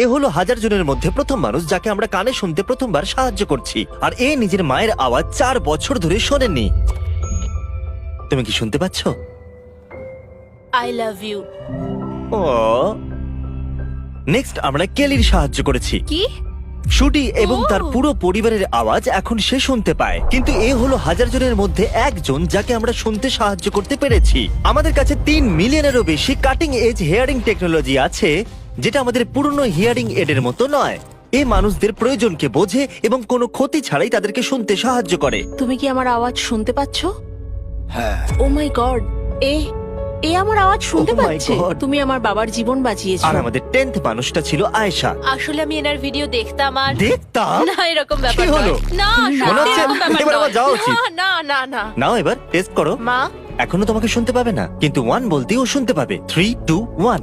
এ হলো 1000 জনের মধ্যে প্রথম মানুষ যাকে আমরা কানে শুনতে প্রথমবার সাহায্য করছি, আর এ নিজের মায়ের আওয়াজ 4 বছর ধরে শোনেননি। তুমি কি শুনতে পাচ্ছ? I love you. ও, নেক্সট আমরা কেলির সাহায্য করেছি। কি? শুটি এবং ও। তার পুরো পরিবারের আওয়াজ এখন সে শুনতে পায়, কিন্তু এ হলো 1000 জনের মধ্যে একজন যাকে আমরা শুনতে সাহায্য করতে পেরেছি। আমাদের কাছে 3 মিলিয়নেরও বেশি কাটিং এজ হিয়ারিং টেকনোলজি আছে, যেটা আমাদের পুরনো হিয়ারিং এডের মতো নয়। এই মানুষদের প্রয়োজনকে বোঝে এবং কোনো ক্ষতি ছাড়াই তাদেরকে শুনতে সাহায্য করে। তুমি কি আমার আওয়াজ শুনতে পাচ্ছ? হ্যাঁ। ও মাই গড, এ এ আমার আওয়াজ শুনতে Oh my পাচ্ছে। God. তুমি আমার বাবার জীবন বাঁচিয়েছো। আর আমাদের 10th মানুষটা ছিল আয়েশা। আসলে আমি এনার ভিডিও দেখতাম আর দেখতাম। না এরকম ব্যাপার কি হলো? নয়। না মনে সত্যি হচ্ছে এরকম ব্যাপার এবার আমার নয়। যাওয়া উচিত। না না না নাও এবার টেস্ট করো। মা এখনো তোমাকে শুনতে পাবে না, কিন্তু 1 বলতেই ও শুনতে পাবে। 3, 2, 1।